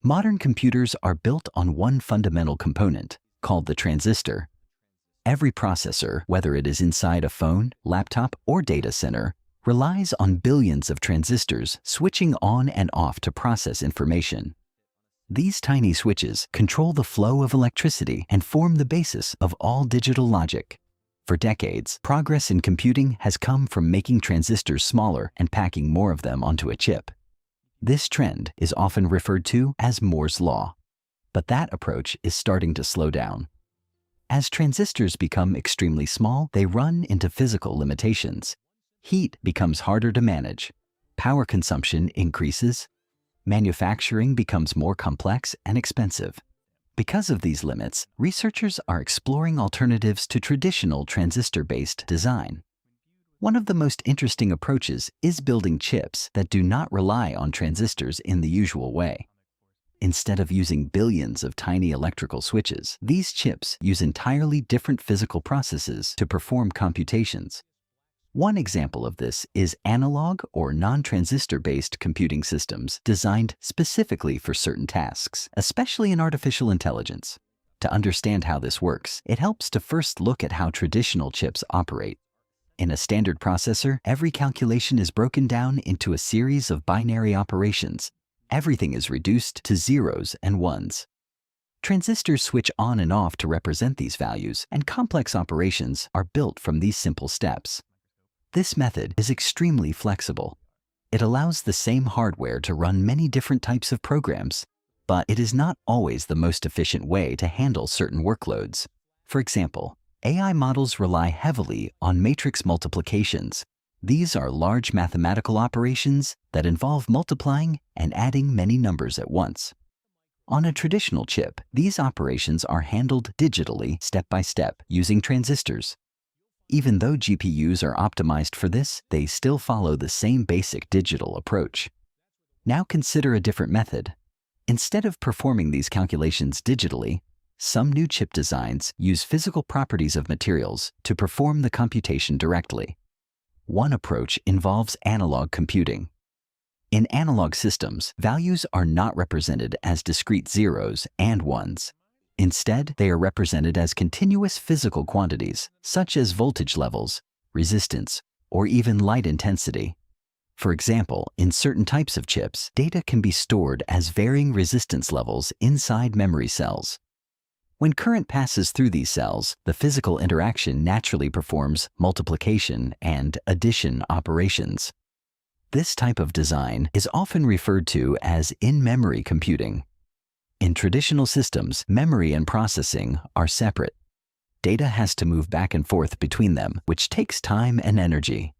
Modern computers are built on one fundamental component, called the transistor. Every processor, whether it is inside a phone, laptop, or data center, relies on billions of transistors switching on and off to process information. These tiny switches control the flow of electricity and form the basis of all digital logic. For decades, progress in computing has come from making transistors smaller and packing more of them onto a chip. This trend is often referred to as Moore's Law, but that approach is starting to slow down. As transistors become extremely small, they run into physical limitations. Heat becomes harder to manage, power consumption increases, manufacturing becomes more complex and expensive. Because of these limits, researchers are exploring alternatives to traditional transistor-based design. One of the most interesting approaches is building chips that do not rely on transistors in the usual way. Instead of using billions of tiny electrical switches, these chips use entirely different physical processes to perform computations. One example of this is analog or non-transistor-based computing systems designed specifically for certain tasks, especially in artificial intelligence. To understand how this works, it helps to first look at how traditional chips operate. In a standard processor, every calculation is broken down into a series of binary operations. Everything is reduced to zeros and ones. Transistors switch on and off to represent these values, and complex operations are built from these simple steps. This method is extremely flexible. It allows the same hardware to run many different types of programs, but it is not always the most efficient way to handle certain workloads. For example, AI models rely heavily on matrix multiplications. These are large mathematical operations that involve multiplying and adding many numbers at once. On a traditional chip, these operations are handled digitally, step by step, using transistors. Even though GPUs are optimized for this, they still follow the same basic digital approach. Now consider a different method. Instead of performing these calculations digitally, some new chip designs use physical properties of materials to perform the computation directly. One approach involves analog computing. In analog systems, values are not represented as discrete zeros and ones. Instead, they are represented as continuous physical quantities, such as voltage levels, resistance, or even light intensity. For example, in certain types of chips, data can be stored as varying resistance levels inside memory cells. When current passes through these cells, the physical interaction naturally performs multiplication and addition operations. This type of design is often referred to as in-memory computing. In traditional systems, memory and processing are separate. Data has to move back and forth between them, which takes time and energy.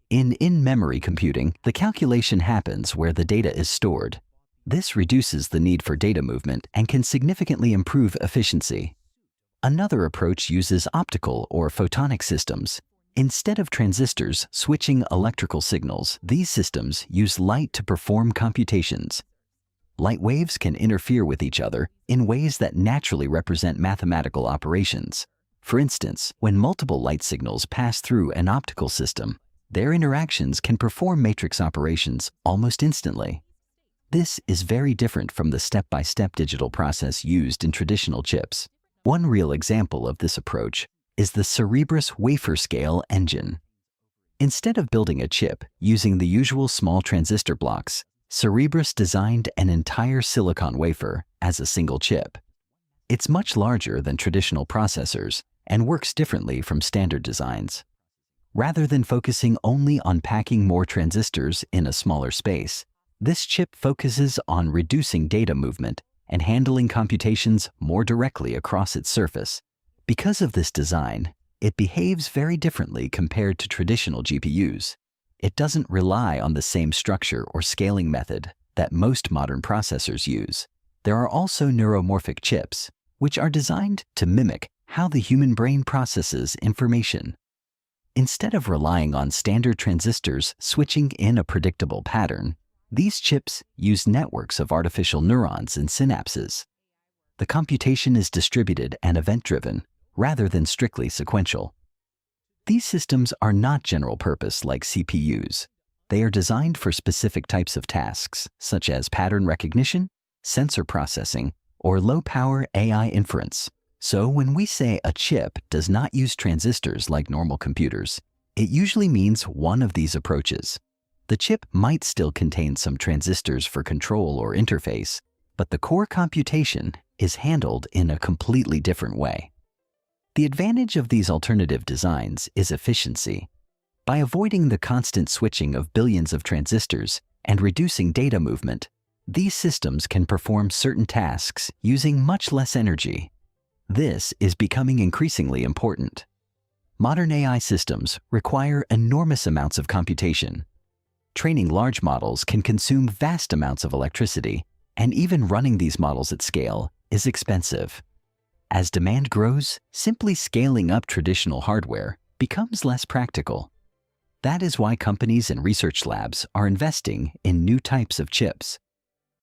In-memory computing, the calculation happens where the data is stored. This reduces the need for data movement and can significantly improve efficiency. Another approach uses optical or photonic systems. Instead of transistors switching electrical signals, these systems use light to perform computations. Light waves can interfere with each other in ways that naturally represent mathematical operations. For instance, when multiple light signals pass through an optical system, their interactions can perform matrix operations almost instantly. This is very different from the step-by-step digital process used in traditional chips. One real example of this approach is the Cerebras wafer scale engine. Instead of building a chip using the usual small transistor blocks, Cerebras designed an entire silicon wafer as a single chip. It's much larger than traditional processors and works differently from standard designs. Rather than focusing only on packing more transistors in a smaller space, this chip focuses on reducing data movement and handling computations more directly across its surface. Because of this design, it behaves very differently compared to traditional GPUs. It doesn't rely on the same structure or scaling method that most modern processors use. There are also neuromorphic chips, which are designed to mimic how the human brain processes information. Instead of relying on standard transistors switching in a predictable pattern, these chips use networks of artificial neurons and synapses. The computation is distributed and event-driven, rather than strictly sequential. These systems are not general-purpose like CPUs. They are designed for specific types of tasks, such as pattern recognition, sensor processing, or low-power AI inference. So when we say a chip does not use transistors like normal computers, it usually means one of these approaches. The chip might still contain some transistors for control or interface, but the core computation is handled in a completely different way. The advantage of these alternative designs is efficiency. By avoiding the constant switching of billions of transistors and reducing data movement, these systems can perform certain tasks using much less energy. This is becoming increasingly important. Modern AI systems require enormous amounts of computation. Training large models can consume vast amounts of electricity, and even running these models at scale is expensive. As demand grows, simply scaling up traditional hardware becomes less practical. That is why companies and research labs are investing in new types of chips.